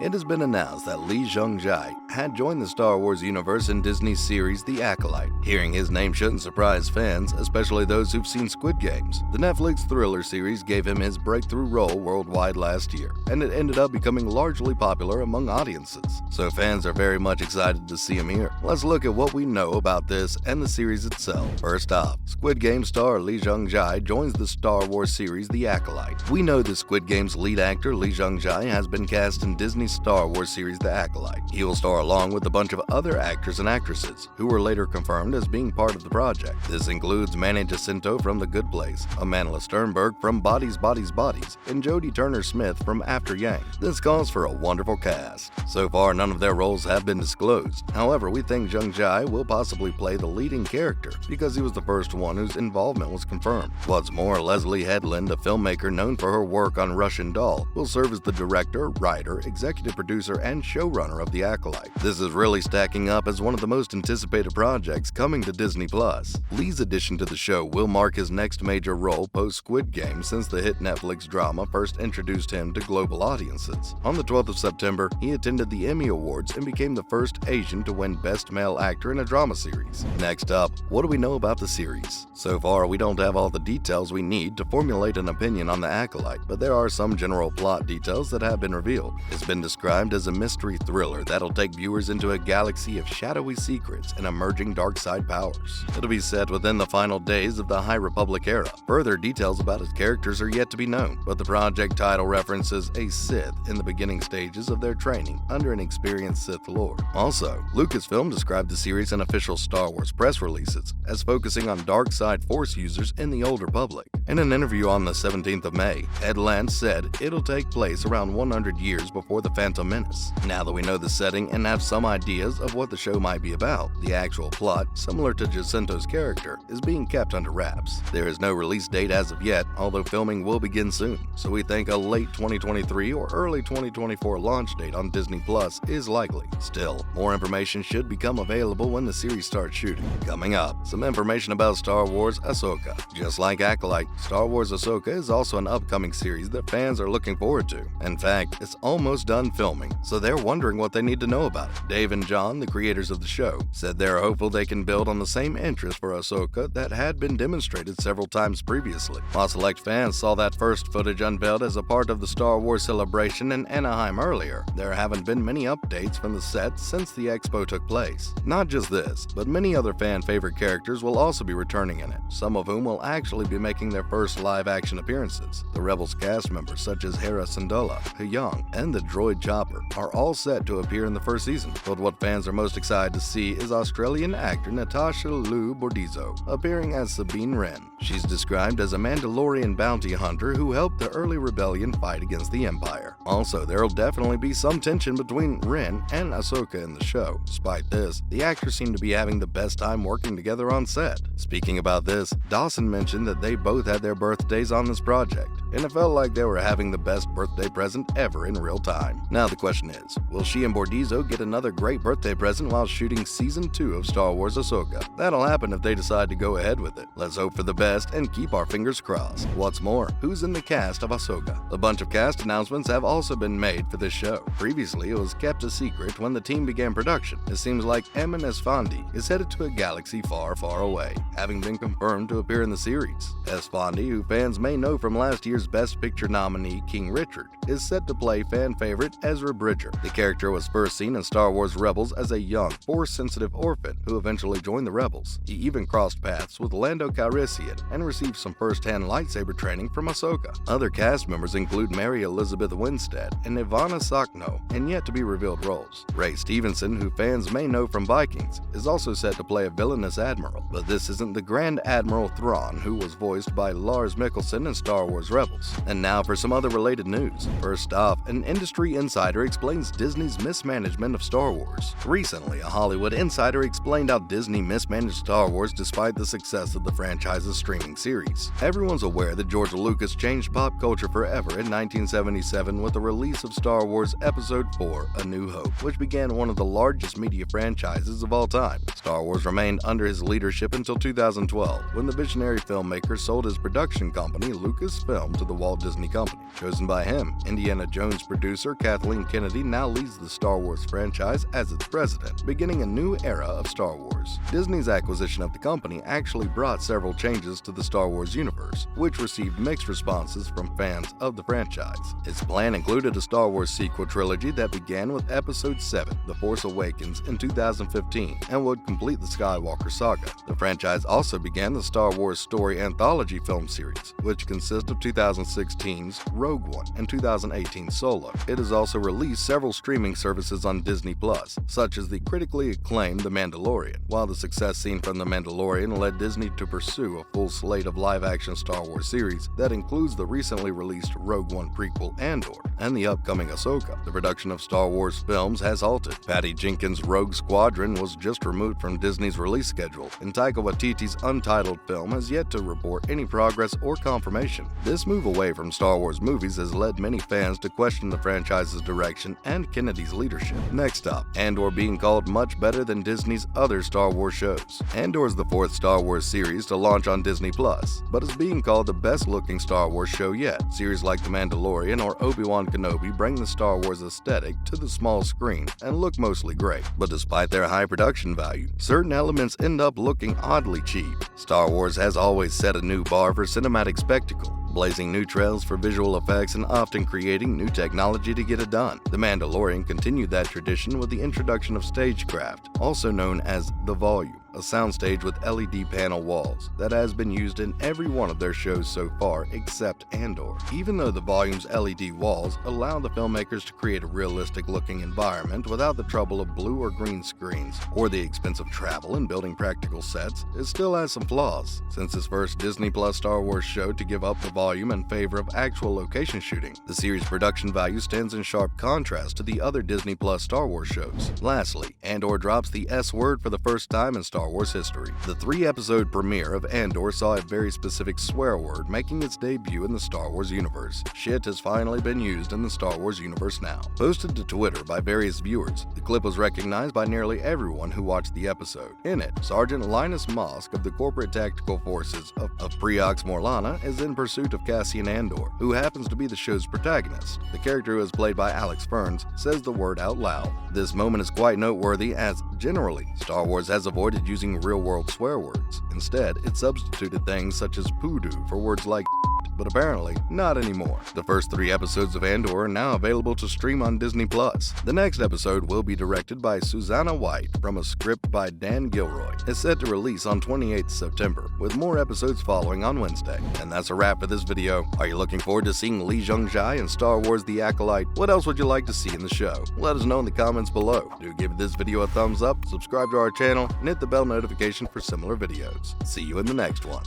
It has been announced that Jung-Jae had joined the Star Wars universe in Disney's series The Acolyte. Hearing his name shouldn't surprise fans, especially those who've seen Squid Games. The Netflix thriller series gave him his breakthrough role worldwide last year, and it ended up becoming largely popular among audiences. So fans are very much excited to see him here. Let's look at what we know about this and the series itself. First off, Squid Game star Jung-Jae joins the Star Wars series The Acolyte. We know that Squid Game's lead actor Jung-Jae has been cast in Disney's Star Wars series The Acolyte. He will star along with a bunch of other actors and actresses, who were later confirmed as being part of the project. This includes Manny Jacinto from The Good Place, Amandla Stenberg from Bodies, Bodies, Bodies, and Jodie Turner-Smith from After Yang. This calls for a wonderful cast. So far, none of their roles have been disclosed. However, we think Jung-Jae will possibly play the leading character because he was the first one whose involvement was confirmed. What's more, Leslie Headland, a filmmaker known for her work on Russian Doll, will serve as the director, writer, executive producer, and showrunner of The Acolyte. This is really stacking up as one of the most anticipated projects coming to Disney+. Lee's addition to the show will mark his next major role post-Squid Game since the hit Netflix drama first introduced him to global audiences. On the 12th of September, he attended the Emmy Awards and became the first Asian to win Best Male Actor in a Drama Series. Next up, what do we know about the series? So far, we don't have all the details we need to formulate an opinion on The Acolyte, but there are some general plot details that have been revealed. It's been described as a mystery thriller that'll take viewers into a galaxy of shadowy secrets and emerging dark side powers. It'll be set within the final days of the High Republic era. Further details about its characters are yet to be known, but the project title references a Sith in the beginning stages of their training under an experienced Sith Lord. Also, Lucasfilm described the series in official Star Wars press releases as focusing on dark side Force users in the Old Republic. In an interview on the 17th of May, Headland said it'll take place around 100 years before The Phantom Menace. Now that we know the setting and have some ideas of what the show might be about, the actual plot, similar to Jacinto's character, is being kept under wraps. There is no release date as of yet, although filming will begin soon, so we think a late 2023 or early 2024 launch date on Disney Plus is likely. Still, more information should become available when the series starts shooting. Coming up, some information about Star Wars Ahsoka. Just like Acolyte, Star Wars Ahsoka is also an upcoming series that fans are looking forward to. In fact, it's almost done filming, so they're wondering what they need to know about it. Dave and John, the creators of the show, said they're hopeful they can build on the same interest for Ahsoka that had been demonstrated several times previously. While select fans saw that first footage unveiled as a part of the Star Wars celebration in Anaheim earlier, there haven't been many updates from the set since the expo took place. Not just this, but many other fan favorite characters will also be returning in it, some of whom will actually be making their first live-action appearances. The Rebels cast members such as Hera Syndulla, Young, and the droid Chopper are all set to appear in the first season, but what fans are most excited to see is Australian actor Natasha Liu Bordizzo appearing as Sabine Wren. She's described as a Mandalorian bounty hunter who helped the early rebellion fight against the Empire. Also, there'll definitely be some tension between Wren and Ahsoka in the show. Despite this, the actors seem to be having the best time working together on set. Speaking about this, Dawson mentioned that they both had their birthdays on this project, and it felt like they were having the best birthday present ever in real time. Now the question is, will she and Bordizzo get another great birthday present while shooting Season 2 of Star Wars Ahsoka? That'll happen if they decide to go ahead with it. Let's hope for the best and keep our fingers crossed. What's more, who's in the cast of Ahsoka? A bunch of cast announcements have also been made for this show. Previously, it was kept a secret when the team began production. It seems like Emin Esfandi is headed to a galaxy far, far away, having been confirmed to appear in the series. Esfandi, who fans may know from last year's Best Picture nominee King Richard, is set to play fan favorite Ezra Bridger. The character was first seen in Star Wars Rebels as a young, Force-sensitive orphan who eventually joined the Rebels. He even crossed paths with Lando Calrissian and received some first-hand lightsaber training from Ahsoka. Other cast members include Mary Elizabeth Winstead and Ivana Sakno in yet-to-be-revealed roles. Ray Stevenson, who fans may know from Vikings, is also set to play a villainous admiral, but this isn't the Grand Admiral Thrawn, who was voiced by Lars Mikkelsen in Star Wars Rebels. And now for some other related news. First off, an industry insider explains Disney's mismanagement of Star Wars. Recently, a Hollywood insider explained how Disney mismanaged Star Wars despite the success of the franchise's streaming series. Everyone's aware that George Lucas changed pop culture forever in 1977 with the release of Star Wars Episode IV: A New Hope, which began one of the largest media franchises of all time. Star Wars remained under his leadership until 2012, when the visionary filmmaker sold his production company, Lucasfilm, to the Walt Disney Company. Chosen by him, Indiana Jones producer Kathleen Kennedy now leads the Star Wars franchise as its president, beginning a new era of Star Wars. Disney's acquisition of the company actually brought several changes to the Star Wars universe, which received mixed responses from fans of the franchise. Its plan included a Star Wars sequel trilogy that began with Episode VII, The Force Awakens, in 2015 and would complete the Skywalker saga. The franchise also began the Star Wars story anthology film series, which consists of 2016's Rogue One and 2018's Solo. It has also released several streaming services on Disney+, such as the critically acclaimed The Mandalorian. While the success seen from The Mandalorian led Disney to pursue a full slate of live-action Star Wars series that includes the recently released Rogue One prequel Andor and the upcoming Ahsoka, the production of Star Wars films has halted. Patty Jenkins' Rogue Squadron was just removed from Disney's release schedule, and Taika Waititi's untitled film has yet to report any progress or confirmation. This move away from Star Wars movies has led many fans to question the franchise's direction and Kennedy's leadership. Next up, Andor being called much better than Disney's other Star Wars shows. Andor is the fourth Star Wars series to launch on Disney+, but is being called the best-looking Star Wars show yet. Series like The Mandalorian or Obi-Wan Kenobi bring the Star Wars aesthetic to the small screen and look mostly great, but despite their high production value, certain elements end up looking oddly cheap. Star Wars has always set a new bar for cinematic spectacle, blazing new trails for visual effects and often creating new technology to get it done. The Mandalorian continued that tradition with the introduction of stagecraft, also known as The Volume, a soundstage with LED panel walls that has been used in every one of their shows so far except Andor. Even though the Volume's LED walls allow the filmmakers to create a realistic-looking environment without the trouble of blue or green screens or the expense of travel and building practical sets, it still has some flaws. Since its first Disney Plus Star Wars show to give up the Volume in favor of actual location shooting, the series' production value stands in sharp contrast to the other Disney Plus Star Wars shows. Lastly, Andor drops the S word for the first time in Star Wars history. The 3-episode premiere of Andor saw a very specific swear word making its debut in the Star Wars universe. Shit has finally been used in the Star Wars universe now. Posted to Twitter by various viewers, the clip was recognized by nearly everyone who watched the episode. In it, Sergeant Linus Mosk of the Corporate Tactical Forces of Preox Morlana is in pursuit of Cassian Andor, who happens to be the show's protagonist. The character, who is played by Alex Ferns, says the word out loud. This moment is quite noteworthy as, generally, Star Wars has avoided using real-world swear words. Instead, it substituted things such as poodoo for words like but apparently not anymore. The first 3 episodes of Andor are now available to stream on Disney+. The next episode will be directed by Susanna White from a script by Dan Gilroy. It's set to release on 28th September, with more episodes following on Wednesday. And that's a wrap for this video. Are you looking forward to seeing Jung-Jae in Star Wars The Acolyte? What else would you like to see in the show? Let us know in the comments below. Do give this video a thumbs up, subscribe to our channel, and hit the bell notification for similar videos. See you in the next one.